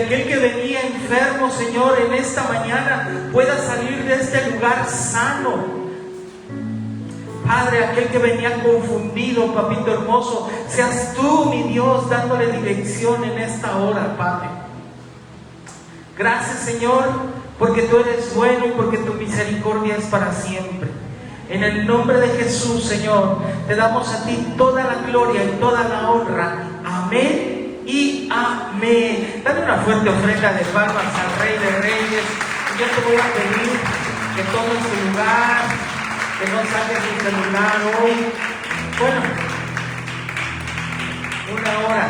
Aquel que venía enfermo, Señor, en esta mañana pueda salir de este lugar sano. Padre, aquel que venía confundido, papito hermoso, seas tú, mi Dios, dándole dirección en esta hora, Padre. Gracias, Señor, porque tú eres bueno y porque tu misericordia es para siempre. En el nombre de Jesús, Señor, te damos a ti toda la gloria y toda la honra. Amén y amén. Dale una fuerte ofrenda de palmas al Rey de Reyes. Yo te voy a pedir que tomes tu lugar, que no saques tu celular hoy. Bueno, una hora.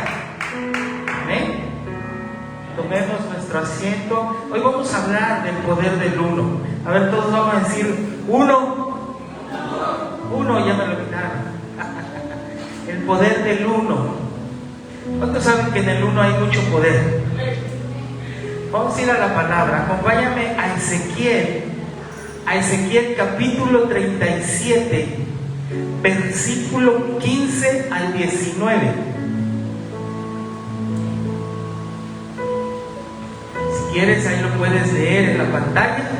Amén. Tomemos nuestro asiento. Hoy vamos a hablar del poder del uno. A ver, todos vamos a decir uno. Uno, ya me lo quitaron. El poder del uno. ¿Cuántos saben que en el uno hay mucho poder? Vamos a ir a la palabra. Acompáñame a Ezequiel capítulo 37, versículo 15 al 19. Si quieres, ahí lo puedes leer en la pantalla.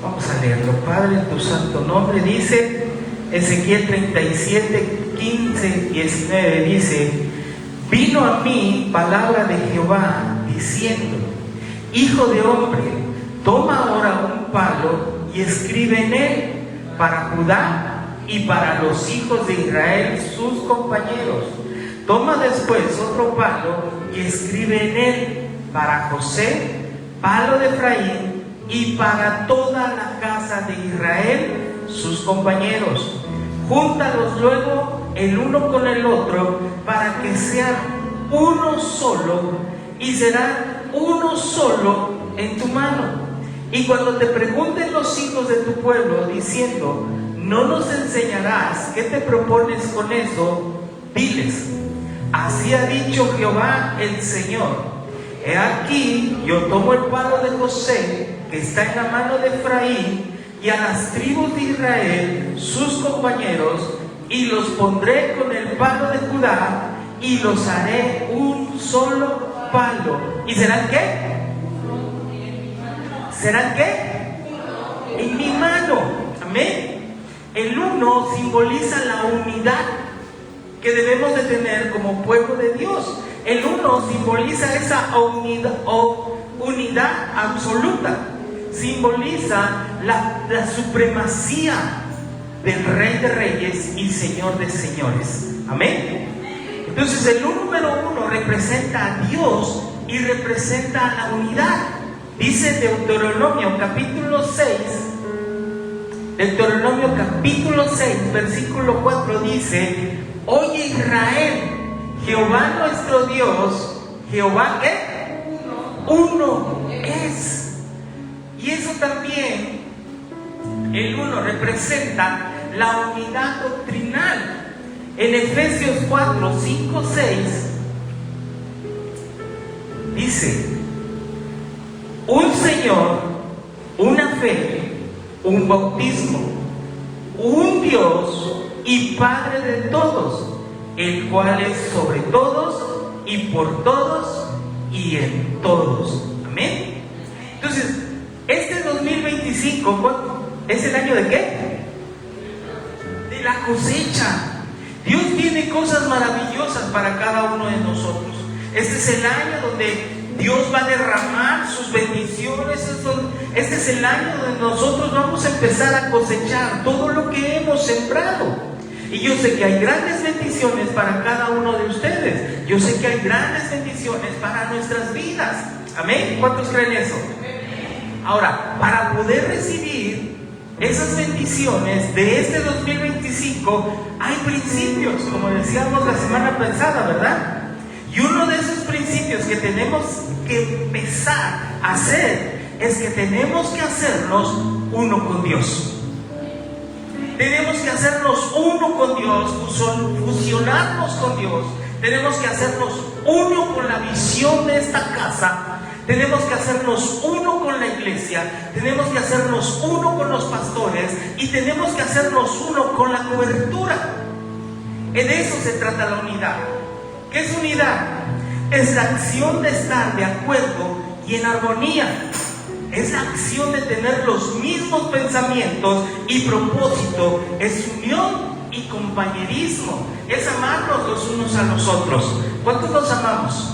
Vamos a leerlo. Padre, en tu santo nombre, dice Ezequiel 37, 15, 19, dice: vino a mí palabra de Jehová diciendo: hijo de hombre, toma ahora un palo y escribe en él para Judá y para los hijos de Israel sus compañeros. Toma después otro palo y escribe en él para José, palo de Efraín, y para toda la casa de Israel sus compañeros. Júntalos luego el uno con el otro para que sean uno solo, y serán uno solo en tu mano. Y cuando te pregunten los hijos de tu pueblo diciendo: ¿no nos enseñarás qué te propones con eso?, diles: así ha dicho Jehová el Señor. He aquí, yo tomo el palo de José que está en la mano de Efraín, y a las tribus de Israel sus compañeros, y los pondré con el palo de Judá, y los haré un solo palo. ¿Y serán qué? ¿Serán qué? En mi mano. Amén. El uno simboliza la unidad que debemos de tener como pueblo de Dios. El uno simboliza esa unidad absoluta. Simboliza la supremacía del Rey de Reyes y Señor de Señores. Amén. Entonces el número uno representa a Dios y representa a la unidad. Dice Deuteronomio capítulo 6, versículo 4, dice: oye Israel, Jehová nuestro Dios, Jehová ¿qué? Uno es. Y eso también, el uno representa la unidad doctrinal. En Efesios 4, 5, 6 dice: un Señor, una fe, un bautismo, un Dios y Padre de todos, el cual es sobre todos y por todos y en todos. Amén. Entonces, este 2025 es el año de ¿qué? De la cosecha. Dios tiene cosas maravillosas para cada uno de nosotros. Este es el año donde Dios va a derramar sus bendiciones. Este es el año donde nosotros vamos a empezar a cosechar todo lo que hemos sembrado. Y yo sé que hay grandes bendiciones para cada uno de ustedes. Yo sé que hay grandes bendiciones para nuestras vidas. Amén. ¿Cuántos creen eso? Ahora, para poder recibir esas bendiciones de este 2025, hay principios, como decíamos la semana pasada, ¿verdad? Y uno de esos principios que tenemos que empezar a hacer es que tenemos que hacernos uno con Dios. Tenemos que hacernos uno con Dios, fusionarnos con Dios. Tenemos que hacernos uno con la visión de esta casa. Tenemos que hacernos uno con la iglesia. Tenemos que hacernos uno con los pastores. Y tenemos que hacernos uno con la cobertura. En eso se trata la unidad. ¿Qué es unidad? es la acción de estar de acuerdo y en armonía. Es la acción de tener los mismos pensamientos y propósito. Es unión y compañerismo. Es amarnos los unos a los otros. ¿Cuántos nos amamos?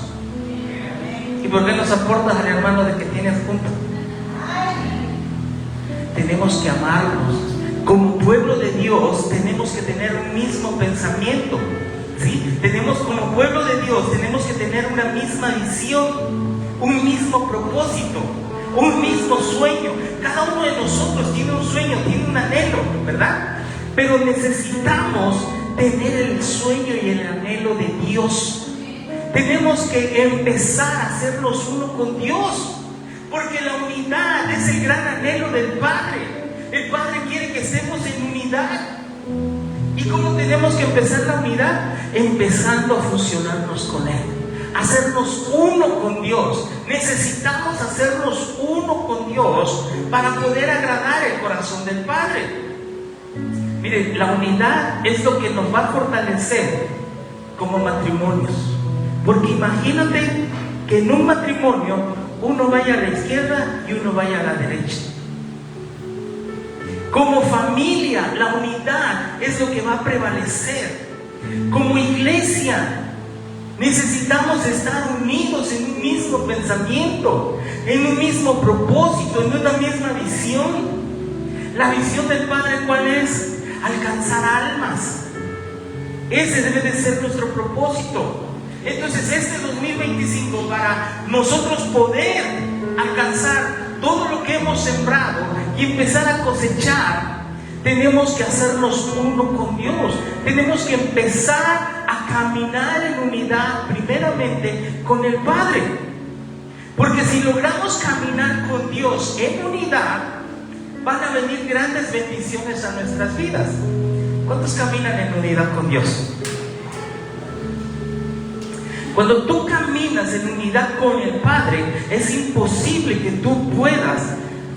¿Y por qué nos aportas al hermano de que tienes junto? Tenemos que amarnos. Como pueblo de Dios tenemos que tener un mismo pensamiento, ¿sí? Como pueblo de Dios tenemos que tener una misma visión, un mismo propósito, un mismo sueño. Cada uno de nosotros tiene un sueño, tiene un anhelo, ¿verdad? Pero necesitamos tener el sueño y el anhelo de Dios. Tenemos que empezar a hacernos uno con Dios, porque la unidad es el gran anhelo del Padre. El Padre quiere que estemos en unidad. ¿Y cómo tenemos que empezar la unidad? Empezando a fusionarnos con Él, hacernos uno con Dios. Necesitamos hacernos uno con Dios para poder agradar el corazón del Padre. Miren, la unidad es lo que nos va a fortalecer como matrimonios. Porque imagínate que en un matrimonio uno vaya a la izquierda y uno vaya a la derecha. Como familia, la unidad es lo que va a prevalecer. Como iglesia, necesitamos estar unidos en un mismo pensamiento, en un mismo propósito, en una misma visión. La visión del Padre, ¿cuál es? Alcanzar almas. Ese debe de ser nuestro propósito. Entonces, este 2025, para nosotros poder alcanzar todo lo que hemos sembrado y empezar a cosechar, tenemos que hacernos uno con Dios. Tenemos que empezar a caminar en unidad, primeramente con el Padre. Porque si logramos caminar con Dios en unidad, van a venir grandes bendiciones a nuestras vidas. ¿Cuántos caminan en unidad con Dios? Cuando tú caminas en unidad con el Padre, es imposible que tú puedas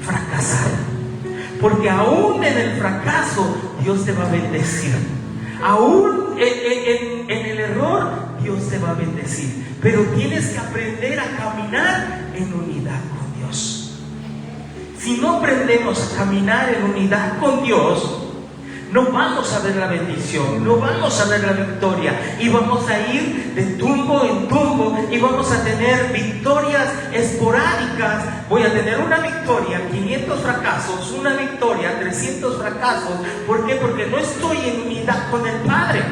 fracasar. Porque aún en el fracaso, Dios te va a bendecir. Aún en el error, Dios te va a bendecir. Pero tienes que aprender a caminar en unidad con Dios. Si no aprendemos a caminar en unidad con Dios, no vamos a ver la bendición, no vamos a ver la victoria, y vamos a ir de tumbo en tumbo y vamos a tener victorias esporádicas. Voy a tener una victoria, 500 fracasos, una victoria, 300 fracasos. ¿Por qué? Porque no estoy en unidad con el Padre.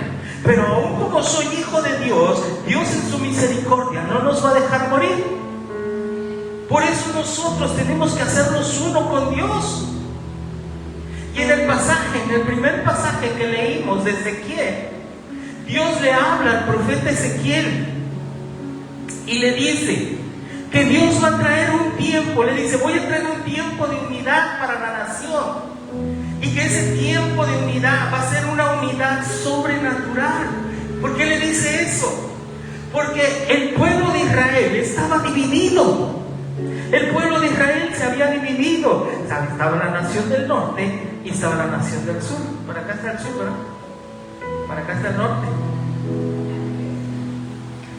Pero aún como soy hijo de Dios, Dios en su misericordia no nos va a dejar morir. Por eso nosotros tenemos que hacernos uno con Dios. Y en el primer pasaje que leímos de Ezequiel, Dios le habla al profeta Ezequiel y le dice que Dios va a traer un tiempo. Le dice: voy a traer un tiempo de unidad para la nación, y que ese tiempo de unidad va a ser una unidad sobrenatural. ¿Por qué le dice eso? Porque el pueblo de Israel estaba dividido. El pueblo de Israel se había dividido. Estaba la nación del norte y estaba la nación del sur. Para acá está el sur, ¿verdad? Para acá está el norte.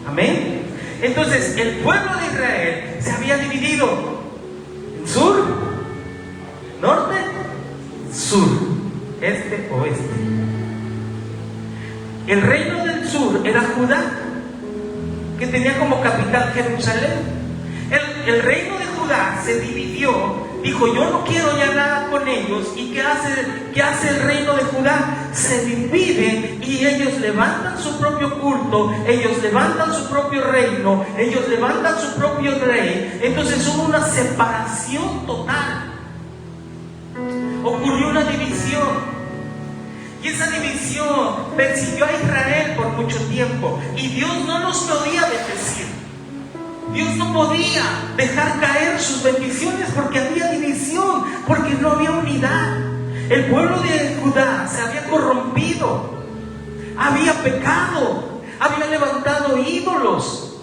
Amén. Entonces, el pueblo de Israel se había dividido en sur, norte, sur, este, oeste. El reino del sur era Judá, que tenía como capital Jerusalén. El reino de Judá se dividió, dijo: yo no quiero ya nada con ellos. ¿Y qué hace el reino de Judá? Se divide y ellos levantan su propio culto, ellos levantan su propio reino, ellos levantan su propio rey. Entonces hubo una separación total. Ocurrió una división. Y esa división persiguió a Israel por mucho tiempo. Y Dios no los podía bendecir. Dios no podía dejar caer sus bendiciones porque había división, porque no había unidad. El pueblo de Judá se había corrompido, había pecado, había levantado ídolos.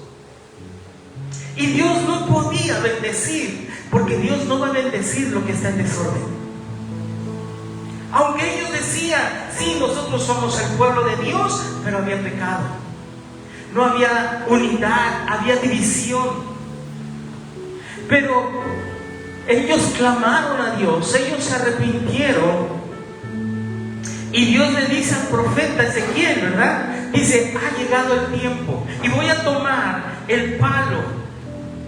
Y Dios no podía bendecir, porque Dios no va a bendecir lo que está en desorden. Aunque ellos decían: sí, nosotros somos el pueblo de Dios, pero había pecado. no había unidad, había división. Pero ellos clamaron a Dios, ellos se arrepintieron. Y Dios le dice al profeta Ezequiel, ¿verdad? Dice, ha llegado el tiempo y voy a tomar el palo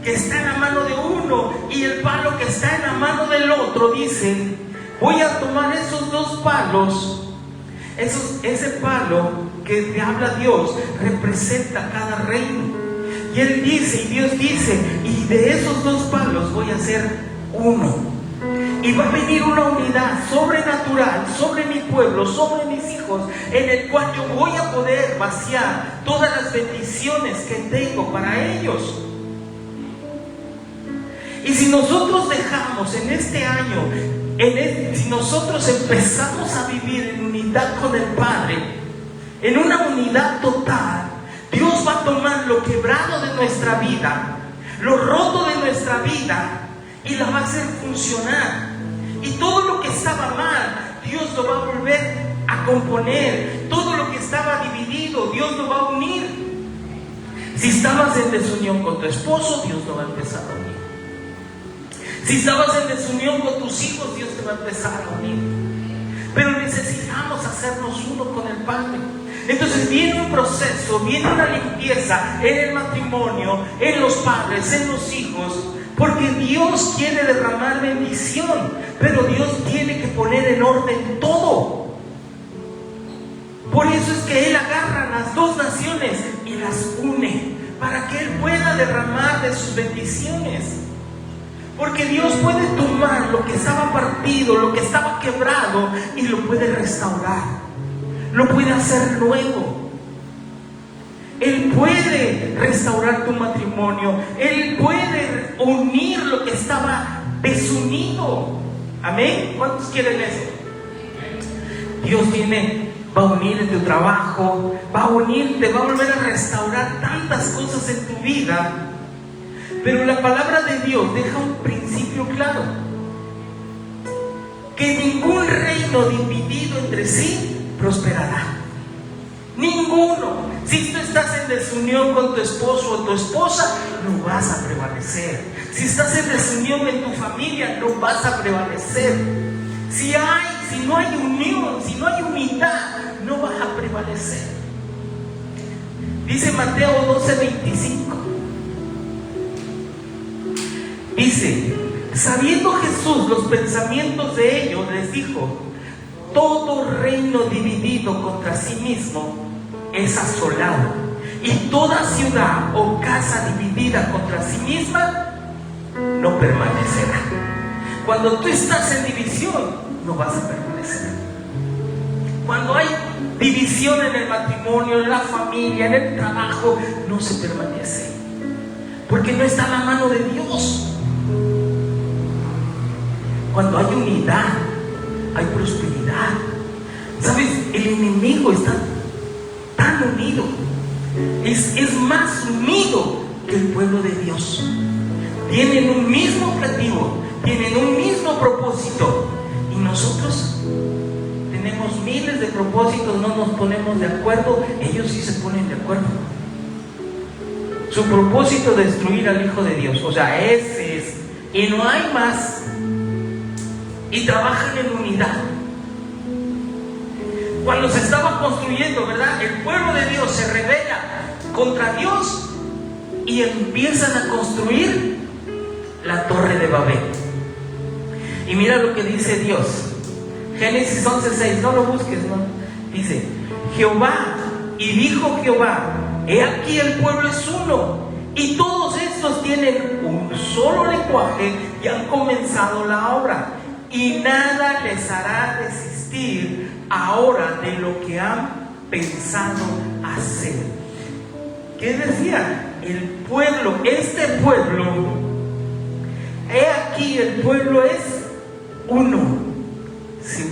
que está en la mano de uno y el palo que está en la mano del otro. Dice, voy a tomar esos dos palos. Ese palo que te habla Dios representa cada reino. Y Él dice, y Dios dice, y de esos dos palos voy a hacer uno. Y va a venir una unidad sobrenatural sobre mi pueblo, sobre mis hijos, en el cual yo voy a poder vaciar todas las bendiciones que tengo para ellos. Y si nosotros dejamos en este año, si nosotros empezamos a vivir en unidad con el Padre, en una unidad total, Dios va a tomar lo quebrado de nuestra vida, lo roto de nuestra vida, y la va a hacer funcionar. Y todo lo que estaba mal, Dios lo va a volver a componer. Todo lo que estaba dividido, Dios lo va a unir. Si estabas en desunión con tu esposo, Dios lo va a empezar a unir. Si estabas en desunión con tus hijos, Dios te va a empezar a unir. Pero necesitamos hacernos uno con el Padre. Entonces viene un proceso, viene una limpieza en el matrimonio, en los padres, en los hijos. Porque Dios quiere derramar bendición, pero Dios tiene que poner en orden todo. Por eso es que Él agarra las dos naciones y las une, para que Él pueda derramar de sus bendiciones. Porque Dios puede tomar lo que estaba partido, lo que estaba quebrado, y lo puede restaurar, lo puede hacer nuevo. Él puede restaurar tu matrimonio. Él puede unir lo que estaba desunido. Amén. ¿Cuántos quieren eso? Dios va a unir en tu trabajo, va a unirte, va a volver a restaurar tantas cosas en tu vida. Pero la palabra de Dios deja un principio claro: que ningún reino dividido entre sí prosperará. Ninguno. Si tú estás en desunión con tu esposo o tu esposa, no vas a prevalecer. Si estás en desunión en tu familia, no vas a prevalecer. Si no hay unión, si no hay unidad, no vas a prevalecer. Dice Mateo 12:25. Dice, sabiendo Jesús los pensamientos de ellos, les dijo: todo reino dividido contra sí mismo es asolado, y toda ciudad o casa dividida contra sí misma no permanecerá. Cuando tú estás en división, no vas a permanecer. Cuando hay división en el matrimonio, en la familia, en el trabajo, no se permanece, porque no está en la mano de Dios. Cuando hay unidad, hay prosperidad. ¿Sabes? El enemigo está tan unido, es más unido que el pueblo de Dios. Tienen un mismo objetivo, tienen un mismo propósito, y nosotros tenemos miles de propósitos, no nos ponemos de acuerdo. Ellos sí se ponen de acuerdo. Su propósito es destruir al Hijo de Dios, o sea, ese es, y no hay más. Y trabajan en unidad. Cuando se estaba construyendo, ¿verdad?, el pueblo de Dios se rebela contra Dios y empiezan a construir la torre de Babel. Y mira lo que dice Dios, Génesis 11:6, no lo busques, ¿no? Dice, Jehová, y dijo Jehová: he aquí el pueblo es uno, y todos estos tienen un solo lenguaje y han comenzado la obra, y nada les hará desistir ahora de lo que han pensado hacer. ¿Qué decía? El pueblo, este pueblo, he aquí el pueblo es uno. Se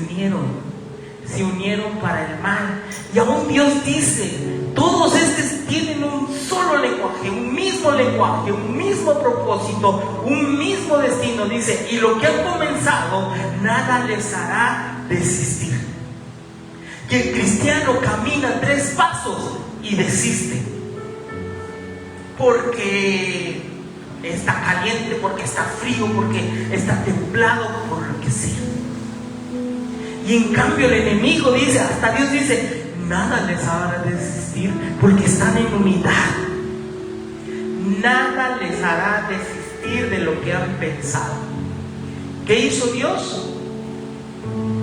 unieron para el mal. Y aún Dios dice, todos estos tienen un solo lenguaje, un mismo propósito, un mismo destino. Dice, y lo que han comenzado, nada les hará desistir. Que el cristiano camina 3 pasos y desiste. porque está caliente, porque está frío, porque está templado, por lo que sea. Y en cambio el enemigo dice, hasta Dios dice, nada les hará desistir porque están en unidad. Nada les hará desistir de lo que han pensado. ¿Qué hizo Dios?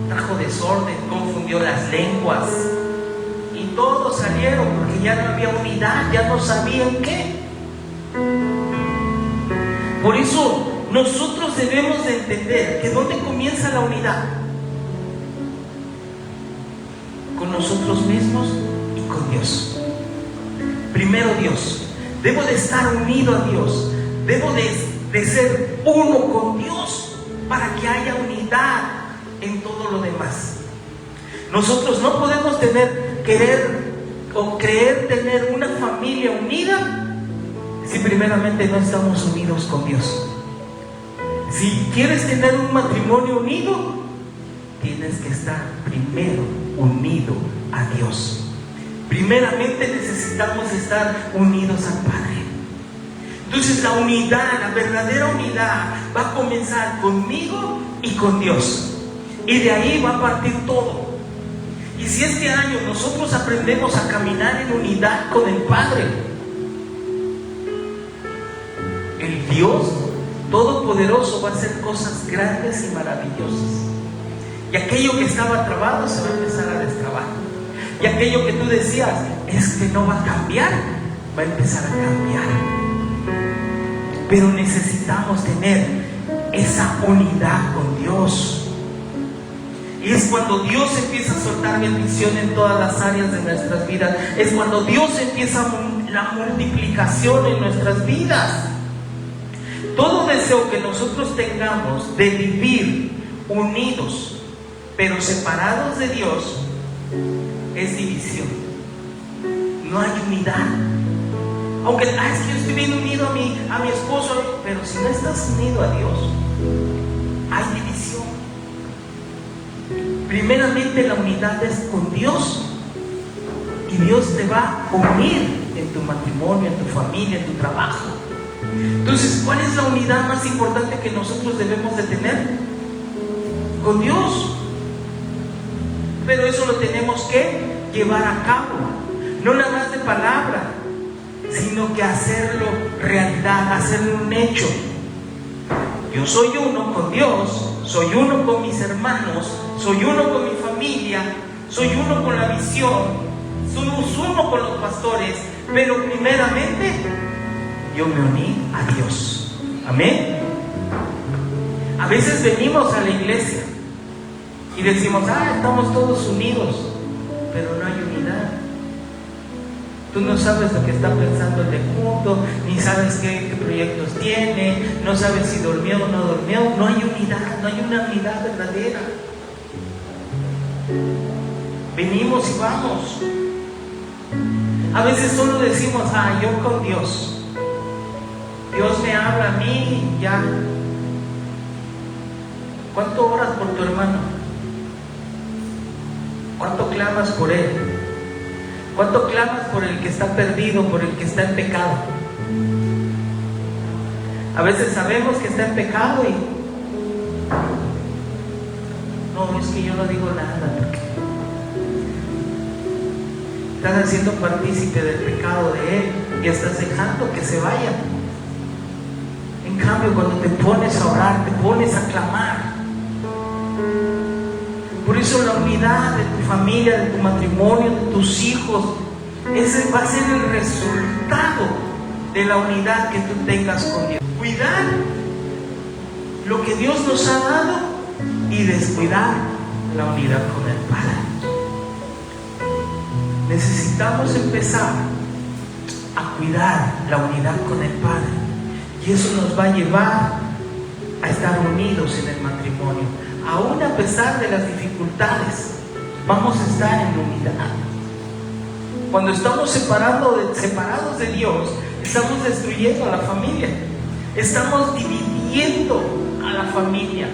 Trajo desorden, confundió las lenguas y todos salieron porque ya no había unidad, ya no sabían qué. Por eso nosotros debemos de entender que ¿dónde comienza la unidad? Con nosotros mismos y con Dios. Primero Dios. Debo de estar unido a Dios. Debo de ser uno con Dios para que haya unidad en todo lo demás. Nosotros no podemos querer o creer tener una familia unida si primeramente no estamos unidos con Dios. Si quieres tener un matrimonio unido, tienes que estar primero unido a Dios. Primeramente necesitamos estar unidos al Padre. Entonces la unidad, la verdadera unidad va a comenzar conmigo y con Dios. Y de ahí va a partir todo. Y si este año nosotros aprendemos a caminar en unidad con el Padre, el Dios Todopoderoso va a hacer cosas grandes y maravillosas. Y aquello que estaba trabado se va a empezar a destrabar. Y aquello que tú decías, es que no va a cambiar, va a empezar a cambiar. Pero necesitamos tener esa unidad con Dios. Y es cuando Dios empieza a soltar bendición en todas las áreas de nuestras vidas. Es cuando Dios empieza la multiplicación en nuestras vidas. Todo deseo que nosotros tengamos de vivir unidos, pero separados de Dios, es división. No hay unidad. Aunque es que yo estoy bien unido a mi esposo, pero si no estás unido a Dios, hay división. Primeramente la unidad es con Dios, y Dios te va a unir en tu matrimonio, en tu familia, en tu trabajo. Entonces, ¿cuál es la unidad más importante que nosotros debemos de tener? Con Dios. Pero eso lo tenemos que llevar a cabo, no nada más de palabra, sino que hacerlo realidad, hacerlo un hecho. Yo soy uno con Dios, soy uno con mis hermanos, soy uno con mi familia, soy uno con la visión, somos uno con los pastores, pero primeramente yo me uní a Dios. Amén. A veces venimos a la iglesia y decimos, estamos todos unidos, pero no hay unidad. Tú no sabes lo que está pensando el de junto, ni sabes qué proyectos tiene, no sabes si durmió o no durmió. No hay unidad, no hay una unidad verdadera. Venimos y vamos. A veces solo decimos, yo con Dios. Dios me habla a mí y ya. ¿Cuánto oras por tu hermano? ¿Cuánto clamas por él? ¿Cuánto clamas por el que está perdido, por el que está en pecado? A veces sabemos que está en pecado y no, es que yo no digo nada porque estás haciendo partícipe del pecado de él y estás dejando que se vaya. En cambio, cuando te pones a orar, te pones a clamar. Por eso la unidad de tu familia, de tu matrimonio, de tus hijos, ese va a ser el resultado de la unidad que tú tengas con Dios. Cuidar lo que Dios nos ha dado y descuidar la unidad con el Padre. Necesitamos empezar a cuidar la unidad con el Padre, y eso nos va a llevar a estar unidos en el matrimonio. Aún a pesar de las dificultades, vamos a estar en unidad. Cuando estamos separados de Dios, estamos destruyendo a la familia, estamos dividiendo a la familia.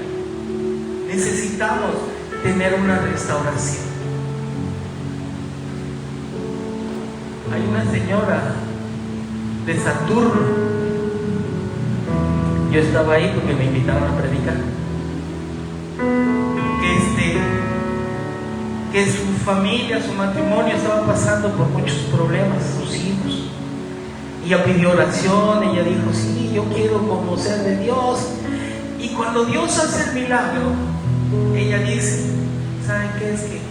Necesitamos tener una restauración. Hay una señora de Saturno. Yo estaba ahí porque me invitaron a predicar. Que su familia, su matrimonio estaba pasando por muchos problemas, sus hijos. Y ella pidió oración, ella dijo, sí, yo quiero conocer de Dios. Y cuando Dios hace el milagro, ella dice, ¿saben qué? Es que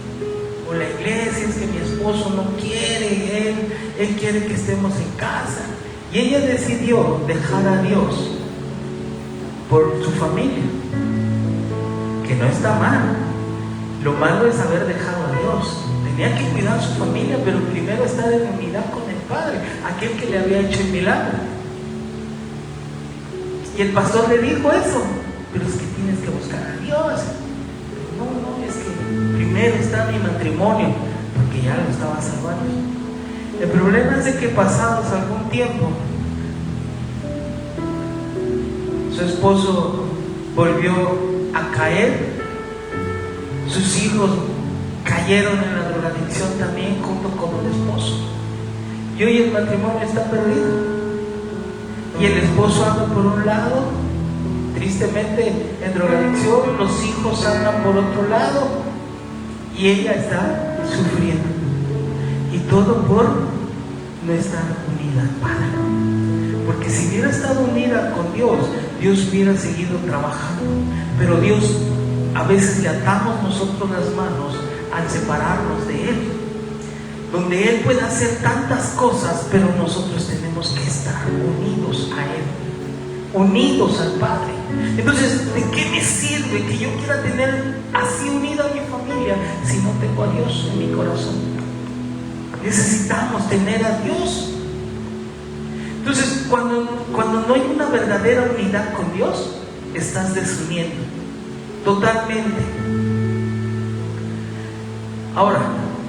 con la iglesia, es que mi esposo no quiere, él quiere que estemos en casa. Y ella decidió dejar a Dios por su familia, que no está mal. Lo malo es haber dejado a Dios. Tenía que cuidar a su familia, pero primero estar en unidad con el Padre, aquel que le había hecho el milagro. Y el pastor le dijo eso, pero es que tienes que buscar a Dios. No, es que primero está mi matrimonio, porque ya lo estaba salvando. El problema es de que pasados algún tiempo, su esposo volvió a caer, sus hijos cayeron en la drogadicción también junto con el esposo, y hoy el matrimonio está perdido. Y el esposo anda por un lado, tristemente en drogadicción, los hijos andan por otro lado, y ella está sufriendo. Y todo por no estar unida al Padre. Porque si hubiera estado unida con Dios, Dios hubiera seguido trabajando. Pero Dios, a veces le atamos nosotros las manos al separarnos de Él, donde Él puede hacer tantas cosas, pero nosotros tenemos que estar unidos a Él, unidos al Padre. Entonces, ¿de qué me sirve que yo quiera tener así unida a mi familia si no tengo a Dios en mi corazón? Necesitamos tener a Dios. Entonces, cuando no hay una verdadera unidad con Dios, estás desuniendo totalmente. Ahora,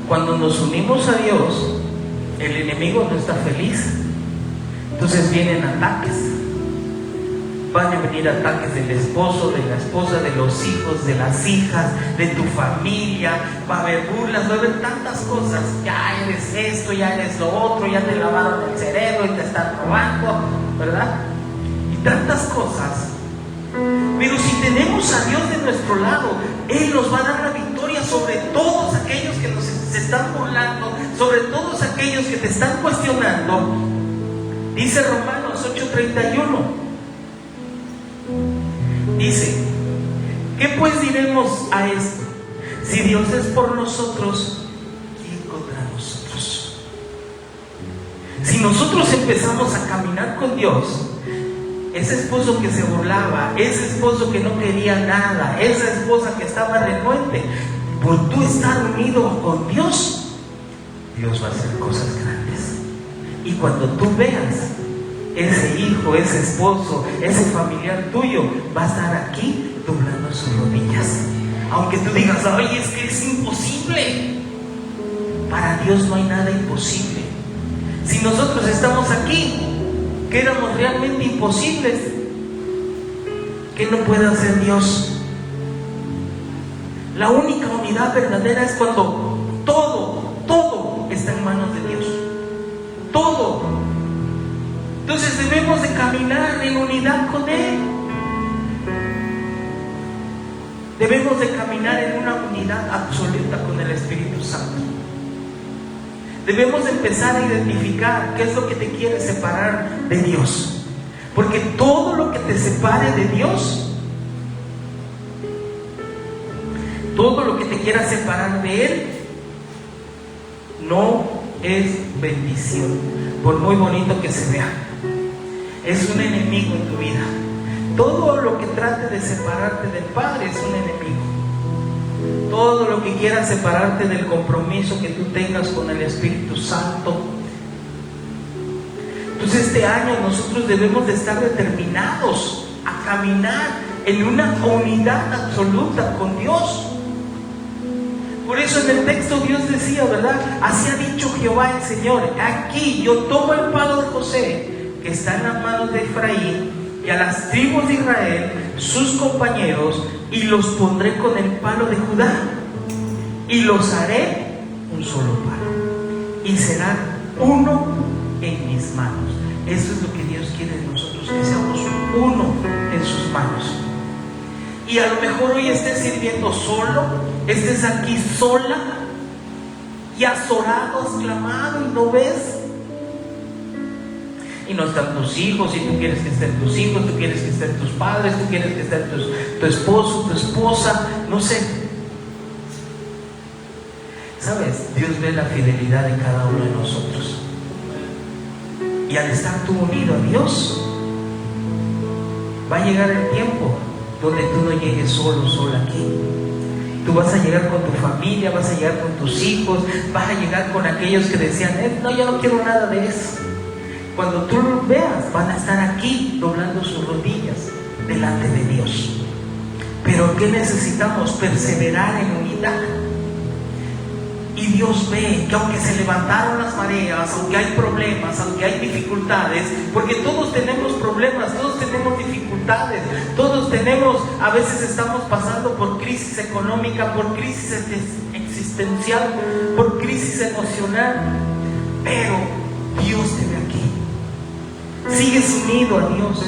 cuando nos unimos a Dios, el enemigo no está feliz. Entonces vienen ataques. Van a venir ataques del esposo, de la esposa, de los hijos, de las hijas, de tu familia. Va a haber burlas, va a haber tantas cosas. Ya eres esto, ya eres lo otro, ya te lavaron el cerebro y te están robando, ¿verdad? Y tantas cosas. Pero si tenemos a Dios de nuestro lado, Él nos va a dar la victoria sobre todos aquellos que se están burlando, sobre todos aquellos que te están cuestionando. Dice Romanos 8:31. Dice, ¿qué pues diremos a esto? Si Dios es por nosotros, ¿quién contra nosotros? Si nosotros empezamos a caminar con Dios, ese esposo que se burlaba, ese esposo que no quería nada, esa esposa que estaba renuente, por tú estar unido con Dios, Dios va a hacer cosas grandes. Y cuando tú veas ese hijo, ese esposo, ese familiar tuyo, va a estar aquí doblando sus rodillas. Aunque tú digas, ay, es que es imposible. Para Dios no hay nada imposible. Si nosotros estamos aquí, que éramos realmente imposibles, ¿qué no puede hacer Dios? La única unidad verdadera es cuando todo está en manos de Dios. Todo. Entonces debemos de caminar en unidad con Él. Debemos de caminar en una unidad absoluta con el Espíritu Santo. Debemos de empezar a identificar qué es lo que te quiere separar de Dios. Porque todo lo que te separe de Dios, todo lo que te quiera separar de Él, no es bendición, por muy bonito que se vea. Es un enemigo en tu vida. Todo lo que trate de separarte del Padre es un enemigo. Todo lo que quiera separarte del compromiso que tú tengas con el Espíritu Santo. Entonces este año nosotros debemos de estar determinados a caminar en una unidad absoluta con Dios. Por eso en el texto Dios decía, ¿verdad? Así ha dicho Jehová el Señor: aquí yo tomo el palo de José, que está en las manos de Efraín, y a las tribus de Israel, sus compañeros, y los pondré con el palo de Judá, y los haré un solo palo, y serán uno en mis manos. Eso es lo que Dios quiere de nosotros, que seamos uno en sus manos. Y a lo mejor hoy estés sirviendo solo, estés aquí sola, y has orado, has clamado y no ves. Y no están tus hijos, y tú quieres que estén tus hijos, tú quieres que estén tus padres, tú quieres que estén tu esposo, tu esposa, no sé. ¿Sabes? Dios ve la fidelidad de cada uno de nosotros. Y al estar tú unido a Dios, va a llegar el tiempo donde tú no llegues solo, sola aquí. Tú vas a llegar con tu familia, vas a llegar con tus hijos, vas a llegar con aquellos que decían, no, yo no quiero nada de eso. Cuando tú los veas, van a estar aquí doblando sus rodillas delante de Dios. Pero ¿qué necesitamos? Perseverar en unidad. Y Dios ve que aunque se levantaron las mareas, aunque hay problemas, aunque hay dificultades, porque todos tenemos problemas, todos tenemos dificultades, todos tenemos, a veces estamos pasando por crisis económica, por crisis existencial, por crisis emocional, pero Dios te ve aquí. Sigues unido a Dios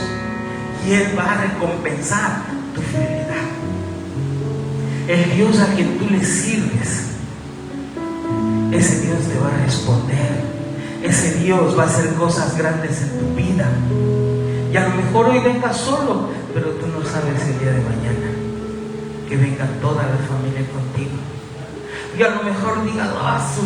y Él va a recompensar tu fidelidad. El Dios a quien tú le sirves, ese Dios te va a responder. Ese Dios va a hacer cosas grandes en tu vida. Y a lo mejor hoy vengas solo, pero tú no sabes el día de mañana que venga toda la familia contigo. Y a lo mejor digas,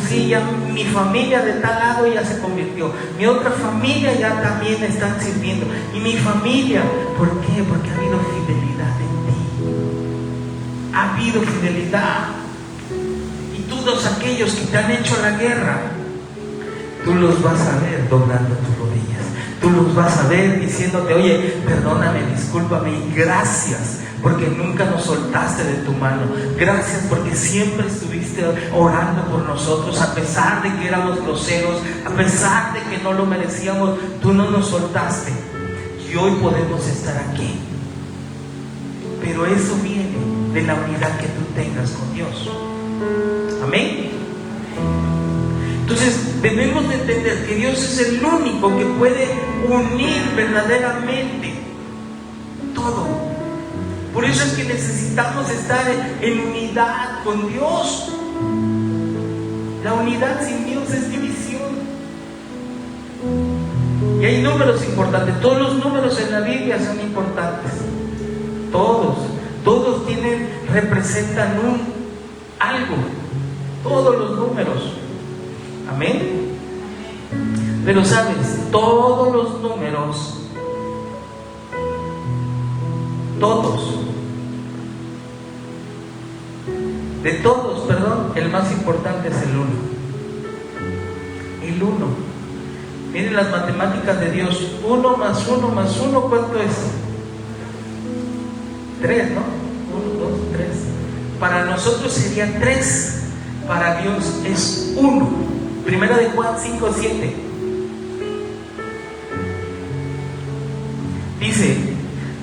sí, ya mi familia de tal lado ya se convirtió, mi otra familia ya también están sirviendo, y mi familia, ¿por qué? Porque ha habido fidelidad en ti. Ha habido fidelidad. Todos aquellos que te han hecho la guerra, tú los vas a ver doblando tus rodillas, tú los vas a ver diciéndote, oye, perdóname, discúlpame y gracias porque nunca nos soltaste de tu mano, gracias porque siempre estuviste orando por nosotros, a pesar de que éramos groseros, a pesar de que no lo merecíamos, tú no nos soltaste y hoy podemos estar aquí. Pero eso viene de la unidad que tú tengas con Dios. Amén. Entonces debemos de entender que Dios es el único que puede unir verdaderamente todo. Por eso es que necesitamos estar en unidad con Dios. La unidad sin Dios es división. Y hay números importantes. Todos los números en la Biblia son importantes. Todos representan algo. Todos los números. Amén. Pero sabes, todos los números, el más importante es el 1. El 1. Miren las matemáticas de Dios. 1 más 1 más 1, ¿cuánto es? 3, ¿no? 1, 2, 3. Para nosotros sería 3. Para Dios es 1. Primera de Juan 5, 7. Dice,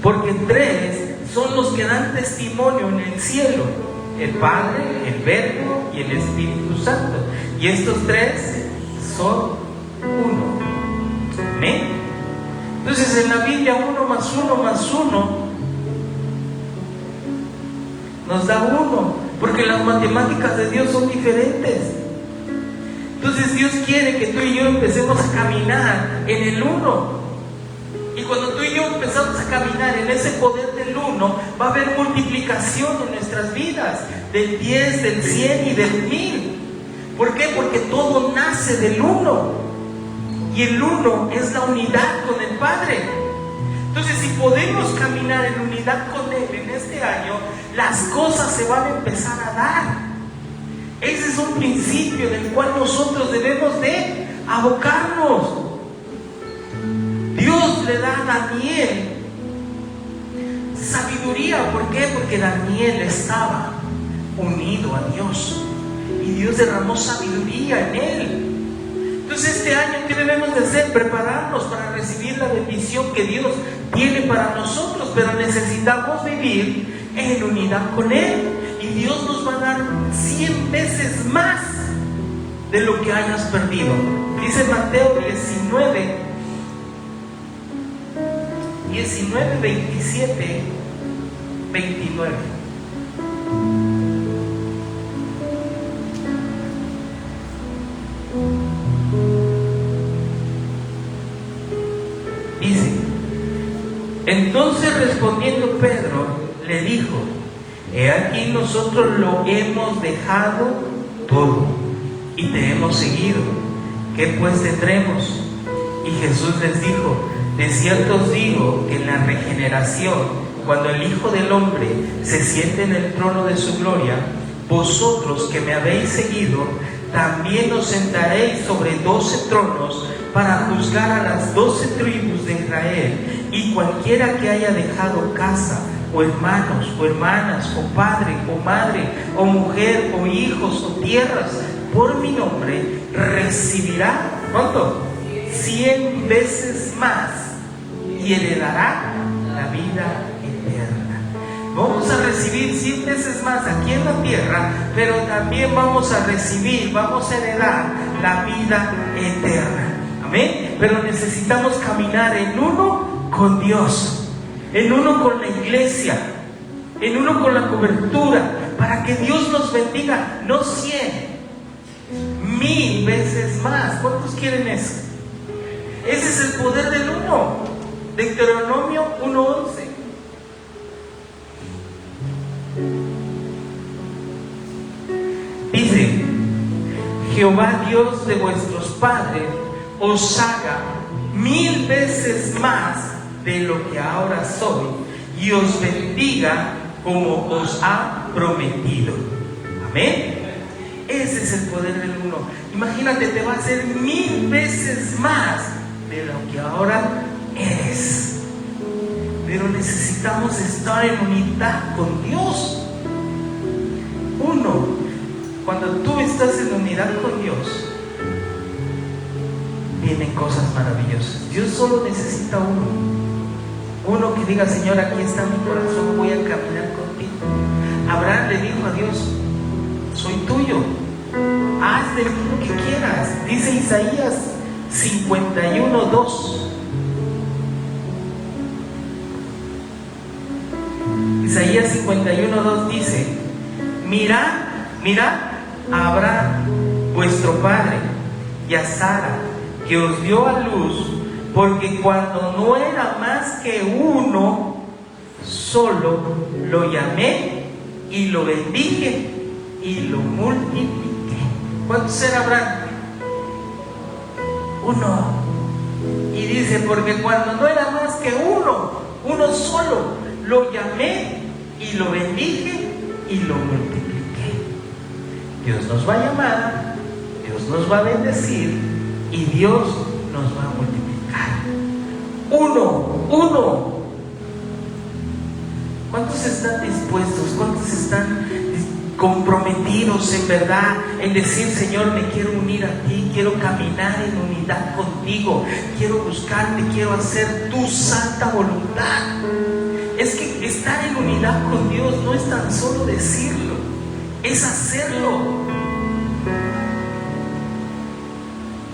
porque 3 son los que dan testimonio en el cielo: el Padre, el Verbo y el Espíritu Santo. Y estos 3 son 1. ¿Amén? Entonces en la Biblia 1 más 1 más 1 nos da 1. Porque las matemáticas de Dios son diferentes. Entonces Dios quiere que tú y yo empecemos a caminar en el 1. Y cuando tú y yo empezamos a caminar en ese poder del 1, va a haber multiplicación en nuestras vidas, del 10, del 100 y del 1000. ¿Por qué? Porque todo nace del 1. Y el 1 es la unidad con el Padre. Entonces, si podemos caminar en unidad con Él en este año, las cosas se van a empezar a dar. Ese es un principio del cual nosotros debemos de abocarnos. Dios le da a Daniel sabiduría. ¿Por qué? Porque Daniel estaba unido a Dios y Dios derramó sabiduría en él. Entonces este año, ¿qué debemos de hacer? Prepararnos para recibir la bendición que Dios tiene para nosotros, pero necesitamos vivir en unidad con Él, y Dios nos va a dar 100 veces más de lo que hayas perdido. Dice Mateo 19, 19, 27, 29. Dice: entonces respondiendo Pedro le dijo: he aquí nosotros lo hemos dejado todo y te hemos seguido. ¿Qué pues tendremos? Y Jesús les dijo: de cierto os digo que en la regeneración, cuando el Hijo del Hombre se siente en el trono de su gloria, vosotros que me habéis seguido, también os sentaréis sobre 12 tronos para juzgar a las 12 tribus de Israel. Y cualquiera que haya dejado casa, o hermanos, o hermanas, o padre, o madre, o mujer, o hijos, o tierras, por mi nombre, recibirá, ¿cuánto? 100 veces más, y heredará la vida eterna. Vamos a recibir 100 veces más aquí en la tierra, pero también vamos a recibir, vamos a heredar la vida eterna. Amén. Pero necesitamos caminar en uno con Dios, en uno con la iglesia, en uno con la cobertura, para que Dios nos bendiga, no 100, 1000 veces más. ¿Cuántos quieren eso? Ese es el poder del uno. Deuteronomio 1:11. Dice: Jehová Dios de vuestros padres os haga 1000 veces más de lo que ahora soy, y os bendiga como os ha prometido. Amén. Ese es el poder del uno. Imagínate, te va a hacer 1000 veces más de lo que ahora eres. Pero necesitamos estar en unidad con Dios. Uno, cuando tú estás en unidad con Dios, vienen cosas maravillosas. Dios solo necesita uno que diga: Señor, aquí está mi corazón, voy a caminar contigo. Abraham le dijo a Dios: soy tuyo, haz de mí lo que quieras. Dice Isaías 51:2. Isaías 51:2 dice: mirad a Abraham vuestro padre y a Sara, que os dio a luz, porque cuando no era más que uno solo, lo llamé y lo bendije y lo multipliqué. ¿Cuántos era Abraham? Uno. Y dice: porque cuando no era más que uno solo, lo llamé y lo bendije y lo multipliqué. Dios nos va a llamar, Dios nos va a bendecir y Dios nos va a multiplicar. Uno. ¿Cuántos están dispuestos? ¿Cuántos están comprometidos en verdad en decir: Señor, me quiero unir a ti, quiero caminar en unidad contigo, quiero buscarte, quiero hacer tu santa voluntad? Es que estar en unidad con Dios no es tan solo decirlo, es hacerlo.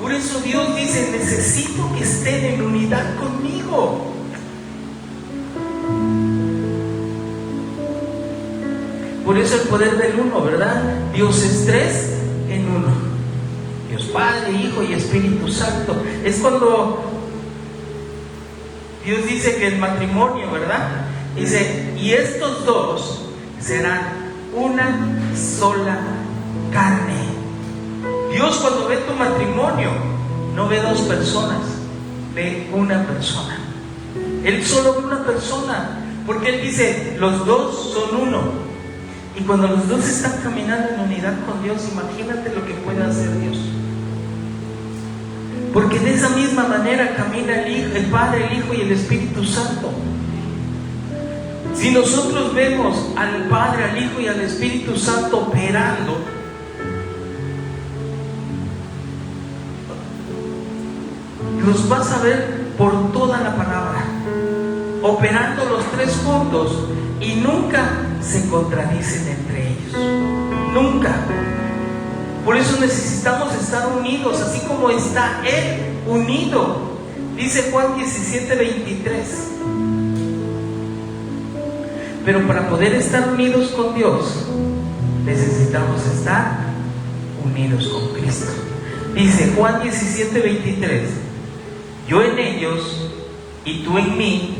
Por eso Dios dice: necesito que estén en unidad conmigo. Por eso el poder del uno, ¿verdad? Dios es 3 en 1. Dios Padre, Hijo y Espíritu Santo. Es cuando Dios dice que el matrimonio, ¿verdad? Dice: y estos dos serán una sola carne. Dios, cuando ve tu matrimonio, no ve 2 personas, ve una persona. Él solo ve una persona, porque Él dice: los dos son uno. Y cuando los dos están caminando en unidad con Dios, imagínate lo que puede hacer Dios. Porque de esa misma manera camina el Padre, el Hijo y el Espíritu Santo. Si nosotros vemos al Padre, al Hijo y al Espíritu Santo operando, los vas a ver por toda la palabra, operando los 3 juntos, y nunca se contradicen entre ellos. Nunca. Por eso necesitamos estar unidos, así como está Él unido. Dice Juan 17:23. Pero para poder estar unidos con Dios, necesitamos estar unidos con Cristo. Dice Juan 17:23: yo en ellos y tú en mí,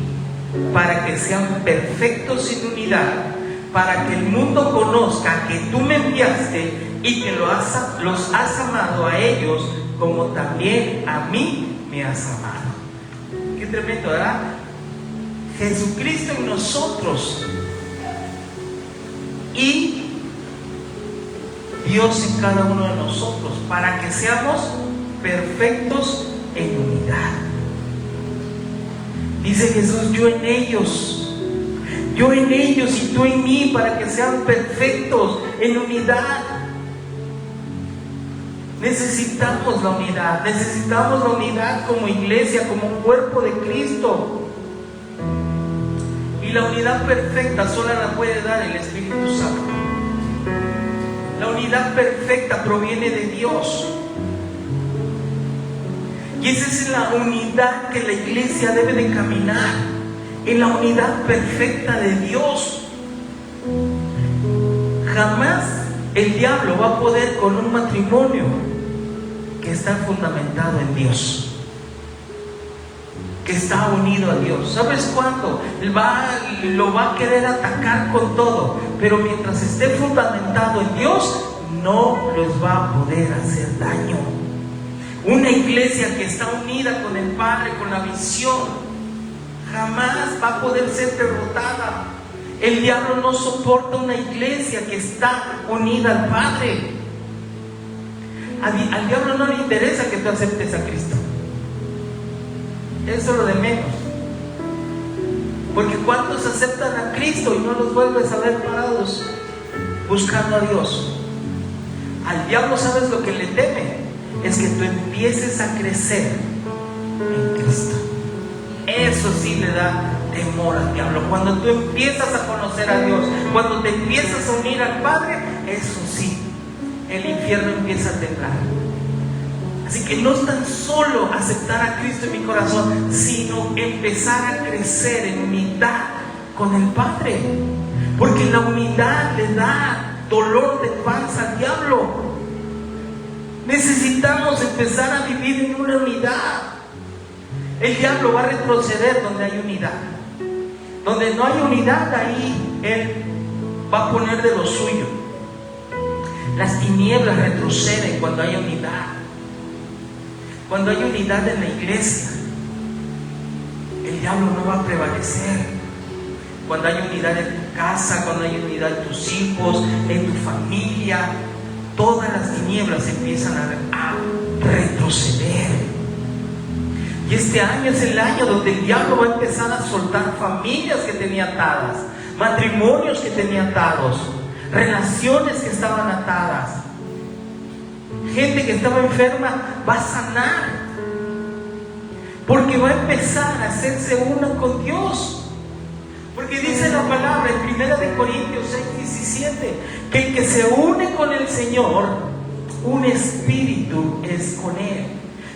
para que sean perfectos en unidad, para que el mundo conozca que tú me enviaste y que los has amado a ellos como también a mí me has amado. Qué tremendo, ¿verdad? Jesucristo en nosotros y Dios en cada uno de nosotros, para que seamos perfectos en unidad. Dice Jesús: yo en ellos y tú en mí, para que sean perfectos en unidad. Necesitamos la unidad como iglesia, como un cuerpo de Cristo. Y la unidad perfecta solo la puede dar el Espíritu Santo. La unidad perfecta proviene de Dios. Y esa es la unidad que la iglesia debe de caminar, en la unidad perfecta de Dios. Jamás el diablo va a poder con un matrimonio que está fundamentado en Dios, que está unido a Dios. ¿Sabes cuándo? Lo va a querer atacar con todo, pero mientras esté fundamentado en Dios, no les va a poder hacer daño. Una iglesia que está unida con el Padre, con la visión, jamás va a poder ser derrotada. El diablo no soporta una iglesia que está unida al Padre. Al diablo no le interesa que tú aceptes a Cristo. Eso es lo de menos. Porque ¿cuántos aceptan a Cristo y no los vuelves a ver parados buscando a Dios? Al diablo, ¿sabes lo que le teme? Es que tú empieces a crecer en Cristo. Eso sí le da temor al diablo. Cuando tú empiezas a conocer a Dios, cuando te empiezas a unir al Padre, eso sí, el infierno empieza a temblar. Así que no es tan solo aceptar a Cristo en mi corazón, sino empezar a crecer en unidad con el Padre. Porque la unidad le da dolor de panza al diablo. Necesitamos empezar a vivir en una unidad. El diablo va a retroceder donde hay unidad. Donde no hay unidad, ahí él va a poner de lo suyo. Las tinieblas retroceden cuando hay unidad. Cuando hay unidad en la iglesia, el diablo no va a prevalecer. Cuando hay unidad en tu casa, cuando hay unidad en tus hijos, en tu familia, todas las tinieblas empiezan a retroceder. Y este año es el año donde el diablo va a empezar a soltar familias que tenía atadas, matrimonios que tenía atados, relaciones que estaban atadas. Gente que estaba enferma va a sanar, porque va a empezar a hacerse una con Dios. Porque dice la palabra en 1 Corintios 6:17 que el que se une con el Señor, un espíritu es con Él.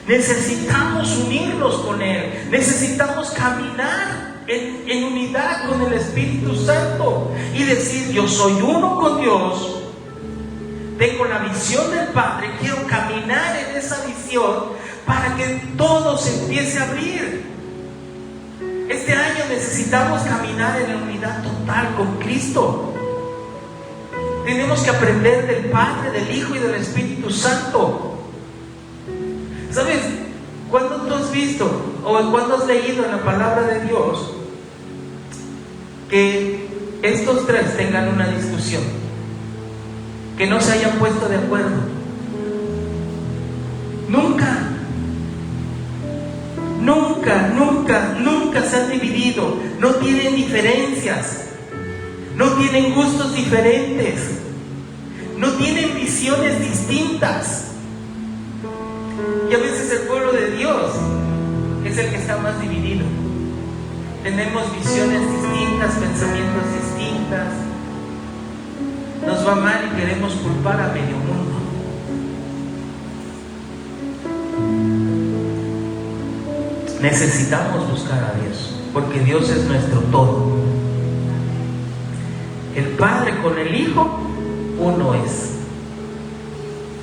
Necesitamos unirnos con Él, necesitamos caminar en unidad con el Espíritu Santo y decir: yo soy uno con Dios, tengo la visión del Padre, quiero caminar en esa visión para que todo se empiece a abrir. Este año necesitamos caminar en la unidad total con Cristo. Tenemos que aprender del Padre, del Hijo y del Espíritu Santo. ¿Sabes? ¿Cuándo tú has visto o cuándo has leído en la palabra de Dios que estos tres tengan una discusión? Que no se hayan puesto de acuerdo. Nunca. Nunca se han dividido. No tienen diferencias. No tienen gustos diferentes. No tienen visiones distintas. Y a veces el pueblo de Dios es el que está más dividido. Tenemos visiones distintas, pensamientos distintas. Nos va mal y queremos culpar a medio mundo. Necesitamos buscar a Dios, porque Dios es nuestro todo. Padre con el Hijo, uno es.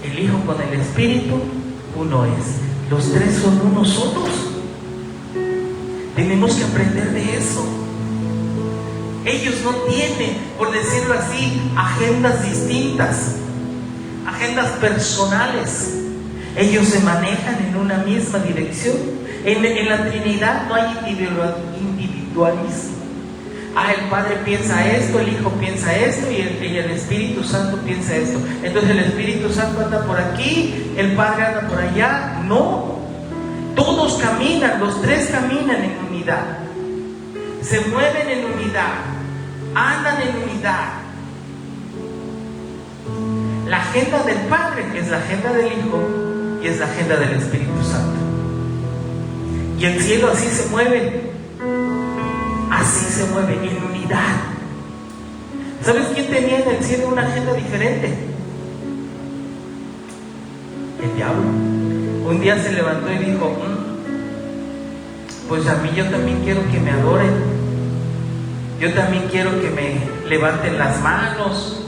El Hijo con el Espíritu, uno es. Los tres son uno solos. Tenemos que aprender de eso. Ellos no tienen, por decirlo así, agendas distintas, agendas personales. Ellos se manejan en una misma dirección. En la Trinidad no hay individualismo. El Padre piensa esto, el Hijo piensa esto y el Espíritu Santo piensa esto. Entonces el Espíritu Santo anda por aquí, el Padre anda por allá. No, todos caminan, los tres caminan en unidad, se mueven en unidad, andan en unidad. La agenda del Padre es la agenda del Hijo y es la agenda del Espíritu Santo. Y el cielo así se mueve, en unidad. ¿Sabes quién tenía en el cielo una agenda diferente? El diablo. Un día se levantó y dijo: pues a mí yo también quiero que me adoren, yo también quiero que me levanten las manos.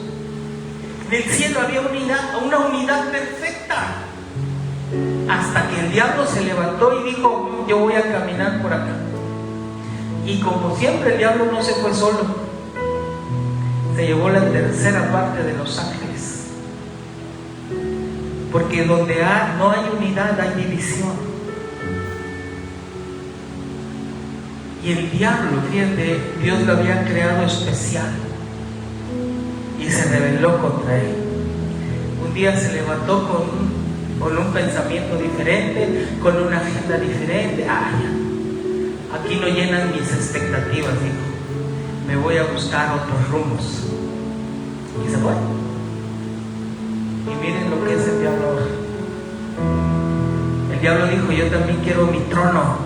En el cielo había una unidad perfecta, hasta que el diablo se levantó y dijo: yo voy a caminar por acá. Y como siempre, el diablo no se fue solo, se llevó la tercera parte de los ángeles, porque donde no hay unidad hay división. Y el diablo, fíjate, Dios lo había creado especial y se rebeló contra él. Un día se levantó con un pensamiento diferente, con una agenda diferente. Aquí no llenan mis expectativas, dijo. Me voy a buscar otros rumbos. Y se fue. Y miren lo que es el diablo ahora. El diablo dijo: yo también quiero mi trono.